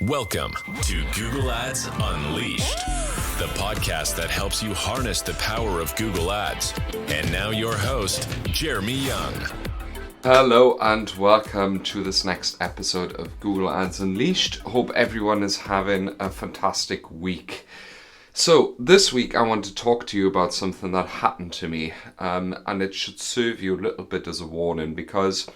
Welcome to Google Ads Unleashed, the podcast that helps you harness the power of Google Ads. And now your host, Jeremy Young. Hello and welcome to this next episode of Google Ads Unleashed. Hope everyone is having a fantastic week. So this week I want to talk to you about something that happened to me, and it should serve you a little bit as a warning because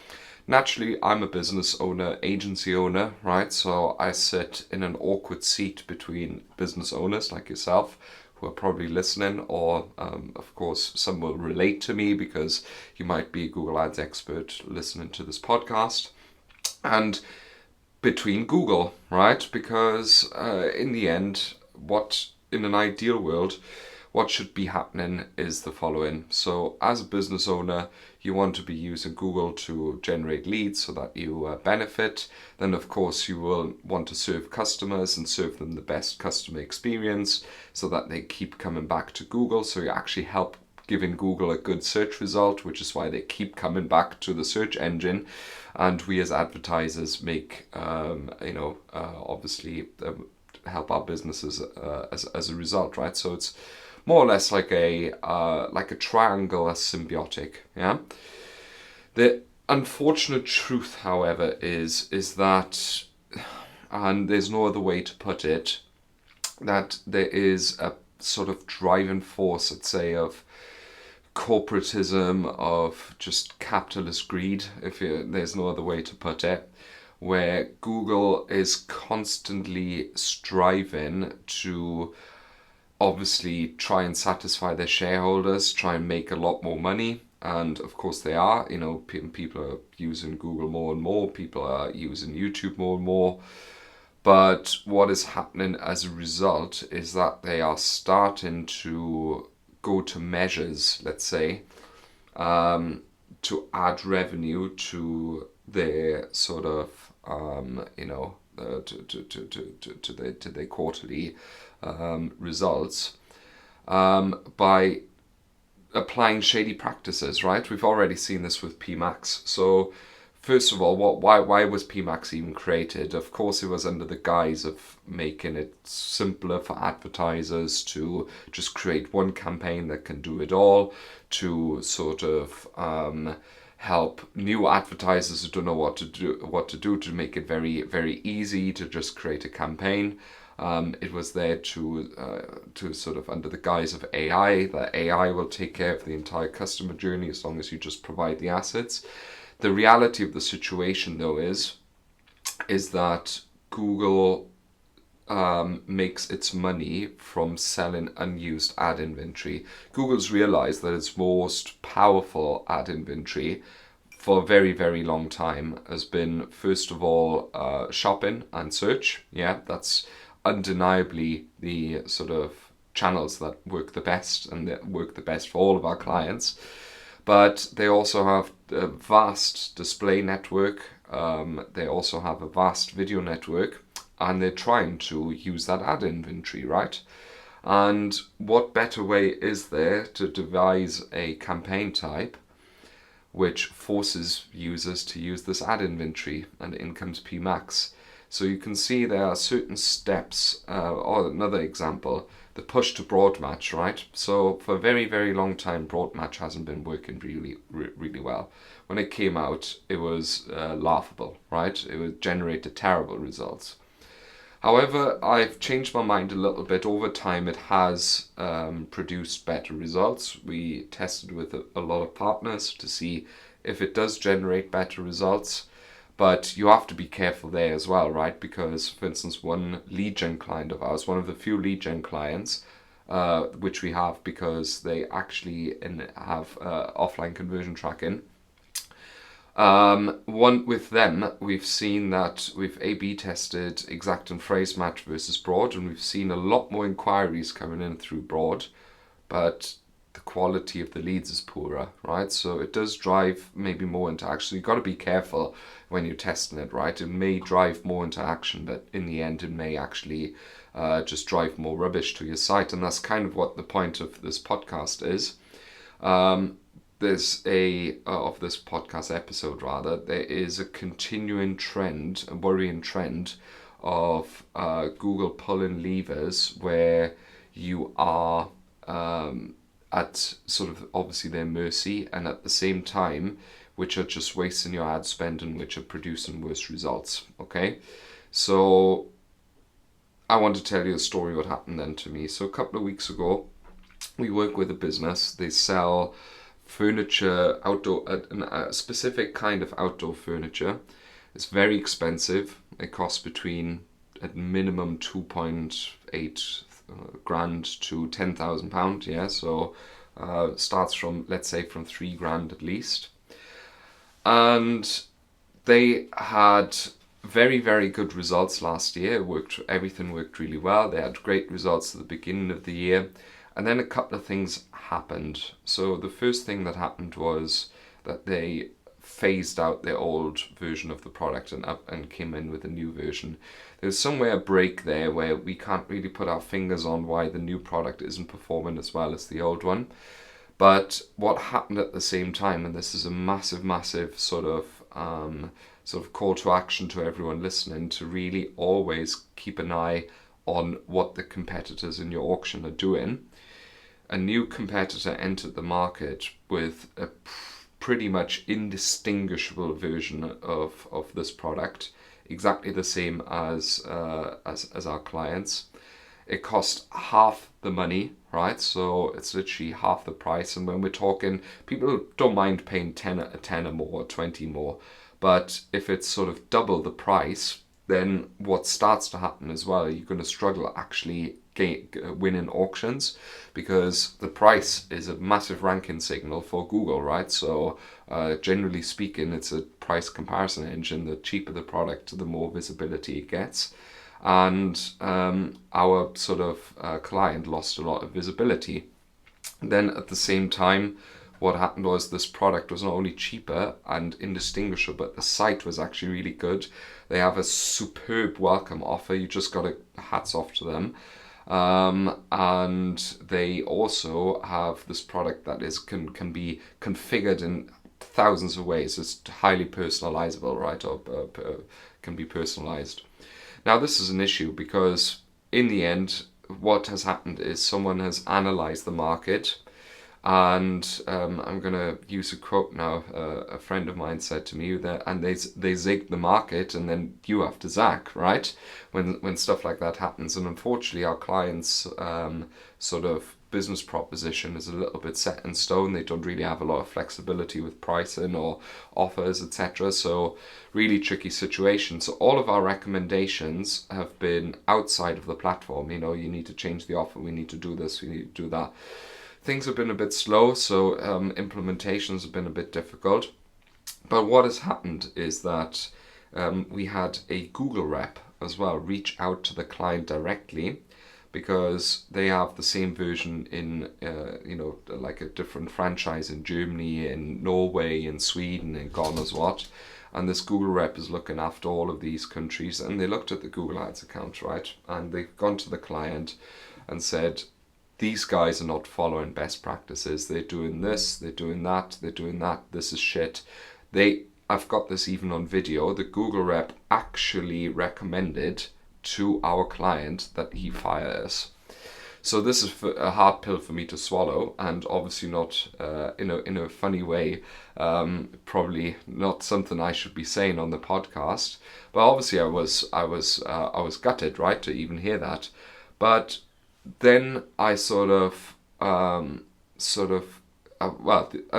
naturally, I'm a business owner, agency owner, right? So I sit in an awkward seat between business owners like yourself who are probably listening, or of course, some will relate to me because you might be a Google Ads expert listening to this podcast. And between Google, right? Because in the end, in an ideal world, what should be happening is the following. So as a business owner, you want to be using Google to generate leads so that you benefit. Then of course you will want to serve customers and serve them the best customer experience so that they keep coming back to Google. So you actually help giving Google a good search result, which is why they keep coming back to the search engine. And we as advertisers make, obviously help our businesses as a result, right? So it's more or less like a triangle, a symbiotic. Yeah. The unfortunate truth, however, is that, and there's no other way to put it, that there is a sort of driving force, let's say, of corporatism, of just capitalist greed, there's no other way to put it, where Google is constantly striving to obviously try and satisfy their shareholders, try and make a lot more money. And of course they are, people are using Google more and more, people are using YouTube more and more. But what is happening as a result is that they are starting to go to measures, let's say, to add revenue to their sort of, to their quarterly results by applying shady practices, right? We've already seen this with PMax. So first of all, why was PMax even created? Of course, it was under the guise of making it simpler for advertisers to just create one campaign that can do it all, to sort of help new advertisers who don't know what to do to make it very, very easy to just create a campaign. It was there to sort of under the guise of AI, that AI will take care of the entire customer journey as long as you just provide the assets. The reality of the situation, though, is that Google makes its money from selling unused ad inventory. Google's realized that its most powerful ad inventory for a very, very long time has been, first of all, shopping and search. Yeah, that's undeniably the sort of channels that work the best and that work the best for all of our clients. But they also have a vast display network. They also have a vast video network, and they're trying to use that ad inventory, right? And what better way is there to devise a campaign type which forces users to use this ad inventory? And in comes PMax. So you can see there are certain steps, or another example, the push to broad match, right? So for a very, very long time, broad match hasn't been working really, really well. When it came out, it was laughable, right? It would generate terrible results. However, I've changed my mind a little bit. Over time, it has produced better results. We tested with a lot of partners to see if it does generate better results. But you have to be careful there as well, right? Because, for instance, one lead gen client of ours, one of the few lead gen clients, which we have because they actually have offline conversion tracking. One with them, we've seen that we've A/B tested exact and phrase match versus broad, and we've seen a lot more inquiries coming in through broad, but the quality of the leads is poorer, right? So it does drive maybe more into action. You've got to be careful when you're testing it, right? It may drive more into action, but in the end, it may actually just drive more rubbish to your site. And that's kind of what the point of this podcast is. There's of this podcast episode rather, there is a continuing trend, a worrying trend of Google pulling levers where you are at sort of obviously their mercy, and at the same time which are just wasting your ad spend and which are producing worse results. Okay, so I want to tell you a story what happened then to me. So a couple of weeks ago, we work with a business. They sell furniture, outdoor, a specific kind of outdoor furniture. It's very expensive. It costs between at minimum 2.8 grand to £10,000. Yeah, so starts from, let's say, from 3 grand at least. And they had very, very good results last year. Everything worked really well. They had great results at the beginning of the year. And then a couple of things happened. So the first thing that happened was that they phased out their old version of the product and came in with a new version. There's somewhere a break there where we can't really put our fingers on why the new product isn't performing as well as the old one. But what happened at the same time, and this is a massive, massive sort of call to action to everyone listening, to really always keep an eye on what the competitors in your auction are doing. A new competitor entered the market with a pretty much indistinguishable version of this product, exactly the same as our clients. It cost half the money, right? So it's literally half the price. And when we're talking, people don't mind paying 10 or more, or 20 more. But if it's sort of double the price, then what starts to happen as well, you're going to struggle actually winning auctions, because the price is a massive ranking signal for Google, right? So generally speaking, it's a price comparison engine. The cheaper the product, the more visibility it gets. And our sort of client lost a lot of visibility. Then at the same time, what happened was this product was not only cheaper and indistinguishable, but the site was actually really good. They have a superb welcome offer. You just got to hats off to them. And they also have this product that can be configured in thousands of ways. It's highly personalizable, right? Or can be personalized. Now, this is an issue because in the end, what has happened is someone has analyzed the market. And I'm going to use a quote now. A friend of mine said to me that, and they zigged the market, and then you have to zag, right? When stuff like that happens. And unfortunately, our clients' sort of business proposition is a little bit set in stone. They don't really have a lot of flexibility with pricing or offers, etc. So really tricky situation. So all of our recommendations have been outside of the platform. You know, you need to change the offer. We need to do this. We need to do that. Things have been a bit slow, so implementations have been a bit difficult. But what has happened is that we had a Google rep as well reach out to the client directly, because they have the same version in, like a different franchise in Germany, in Norway, in Sweden, and God knows what. And this Google rep is looking after all of these countries. And they looked at the Google Ads account, right? And they've gone to the client and said, these guys are not following best practices. They're doing this, they're doing that, they're doing that. This is shit. I've got this even on video. The Google rep actually recommended to our client that he fire us. So this is a hard pill for me to swallow, and obviously not in a funny way. Probably not something I should be saying on the podcast. But obviously I was gutted, right, to even hear that. But then I and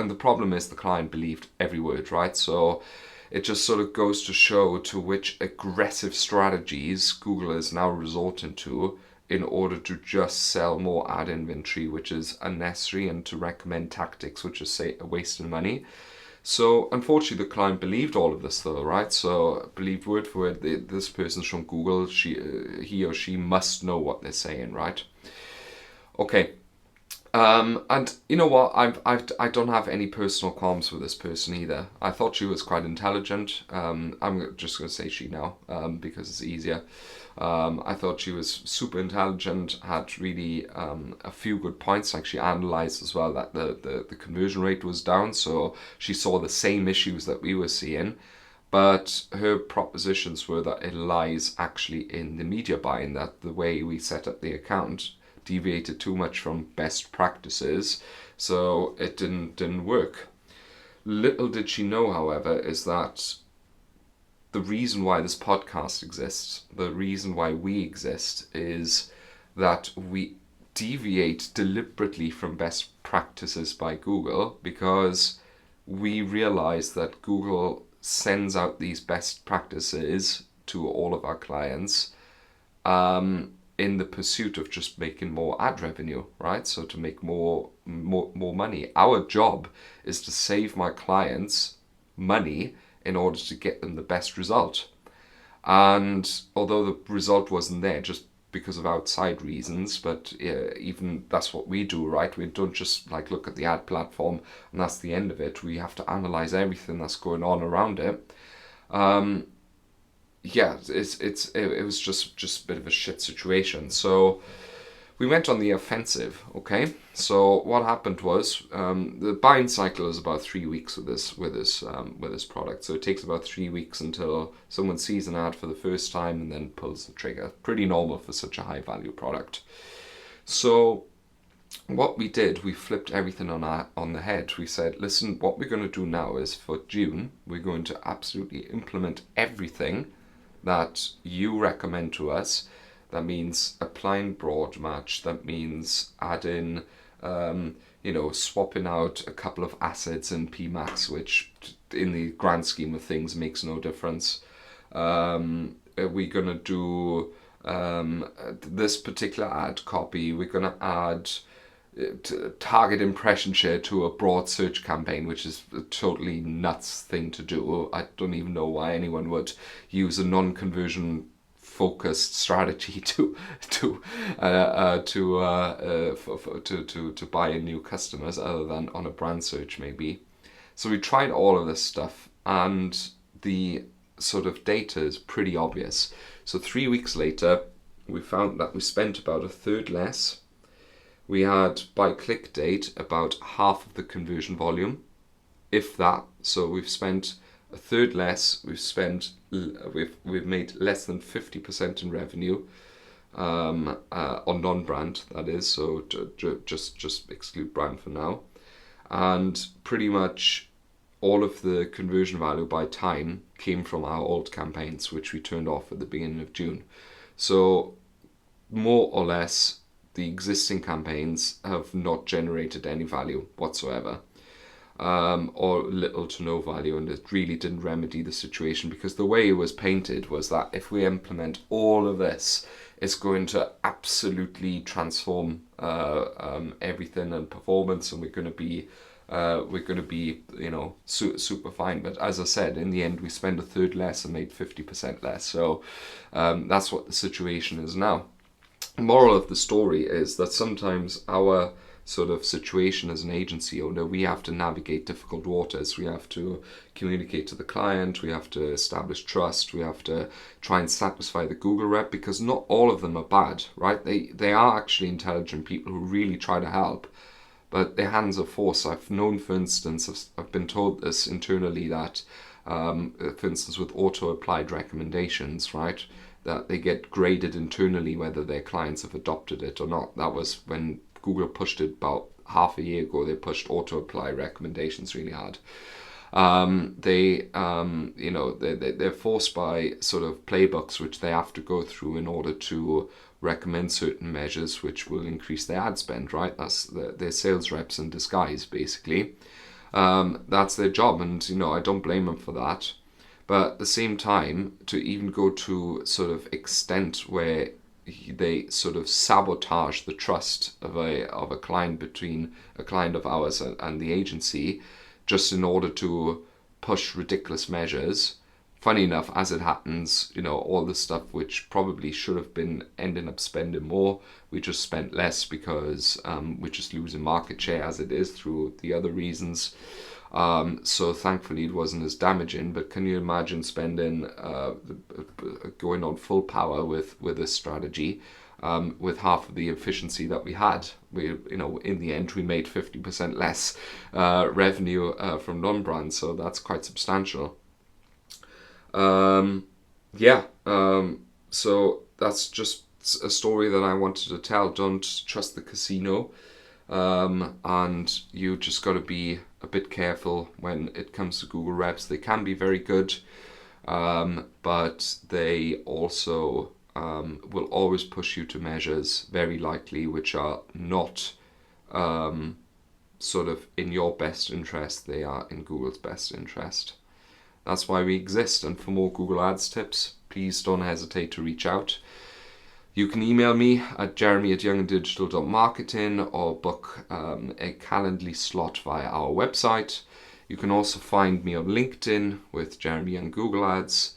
the problem is the client believed every word, right? So it just sort of goes to show to which aggressive strategies Google is now resorting to in order to just sell more ad inventory, which is unnecessary, and to recommend tactics which is wasting money. So unfortunately, the client believed all of this though, right? So believed word for word. This person's from Google. He or she must know what they're saying, right? Okay. And you know what? I don't have any personal qualms with this person either. I thought she was quite intelligent. I'm just going to say she now, because it's easier. I thought she was super intelligent, had really a few good points. Like, she analysed as well that the conversion rate was down, so she saw the same issues that we were seeing. But her propositions were that it lies actually in the media buying, that the way we set up the account deviated too much from best practices, so it didn't work. Little did she know, however, is that the reason why this podcast exists, the reason why we exist, is that we deviate deliberately from best practices by Google, because we realize that Google sends out these best practices to all of our clients in the pursuit of just making more ad revenue, right? So to make more money. Our job is to save my clients money in order to get them the best result. And although the result wasn't there just because of outside reasons, but even that's what we do, right? We don't just like look at the ad platform and that's the end of it. We have to analyze everything that's going on around it. It was just a bit of a shit situation. So we went on the offensive. Okay, so what happened was the buying cycle is about 3 weeks with this product. So it takes about 3 weeks until someone sees an ad for the first time and then pulls the trigger. Pretty normal for such a high value product. So what we did, we flipped everything on the head. We said, listen, what we're going to do now is for June, we're going to absolutely implement everything that you recommend to us. That means applying broad match. That means adding, swapping out a couple of assets in PMax, which in the grand scheme of things makes no difference. We're going to do this particular ad copy. We're going to add target impression share to a broad search campaign, which is a totally nuts thing to do. I don't even know why anyone would use a non-conversion focused strategy to buy in new customers, other than on a brand search maybe. So we tried all of this stuff, and the sort of data is pretty obvious. So 3 weeks later, we found that we spent about a third less. We had, by click date, about half of the conversion volume, if that. So we've spent a third less. We've made less than 50% in revenue on non-brand, that is. So just exclude brand for now, and pretty much all of the conversion value by time came from our old campaigns, which we turned off at the beginning of June. So more or less, the existing campaigns have not generated any value whatsoever, or little to no value, and it really didn't remedy the situation, because the way it was painted was that if we implement all of this, it's going to absolutely transform everything and performance, and we're going to be super fine. But as I said, in the end, we spent a third less and made 50% less. So that's what the situation is now. Moral of the story is that sometimes our sort of situation as an agency owner, we have to navigate difficult waters. We have to communicate to the client, we have to establish trust, we have to try and satisfy the Google rep, because not all of them are bad, right? They are actually intelligent people who really try to help, but their hands are forced. I've known, for instance, I've been told this internally, that for instance with auto-applied recommendations, right, that they get graded internally whether their clients have adopted it or not. That was when Google pushed it about half a year ago. They pushed auto-apply recommendations really hard. They're forced by sort of playbooks which they have to go through in order to recommend certain measures which will increase their ad spend, right? That's their sales reps in disguise, basically. That's their job, and I don't blame them for that. But at the same time, to even go to sort of extent where they sort of sabotage the trust of a client, between a client of ours and the agency, just in order to push ridiculous measures. Funny enough, as it happens, all the stuff which probably should have been ending up spending more, we just spent less because we're just losing market share as it is through the other reasons. So thankfully it wasn't as damaging. But can you imagine spending going on full power with this strategy with half of the efficiency that we had? In the end we made 50% less revenue from non-brand, so that's quite substantial. So that's just a story that I wanted to tell. Don't trust the casino. And you just got to be a bit careful when it comes to Google reps. They can be very good, but they also will always push you to measures, very likely, which are not sort of in your best interest. They are in Google's best interest. That's why we exist. And for more Google Ads tips, please don't hesitate to reach out. You can email me at jeremy@younganddigital.marketing or book a Calendly slot via our website. You can also find me on LinkedIn with Jeremy Young Google Ads.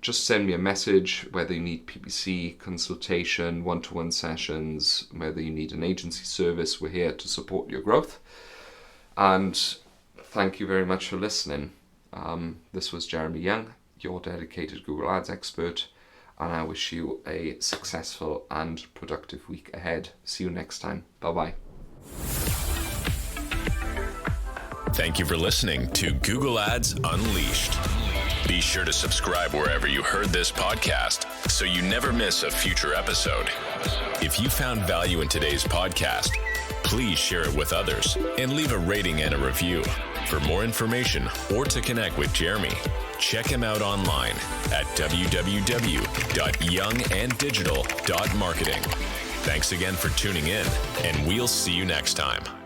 Just send me a message, whether you need PPC, consultation, one-to-one sessions, whether you need an agency service. We're here to support your growth. And thank you very much for listening. This was Jeremy Young, your dedicated Google Ads expert, and I wish you a successful and productive week ahead. See you next time. Bye-bye. Thank you for listening to Google Ads Unleashed. Be sure to subscribe wherever you heard this podcast so you never miss a future episode. If you found value in today's podcast, please share it with others and leave a rating and a review. For more information or to connect with Jeremy, check him out online at www.younganddigital.marketing. Thanks again for tuning in, and we'll see you next time.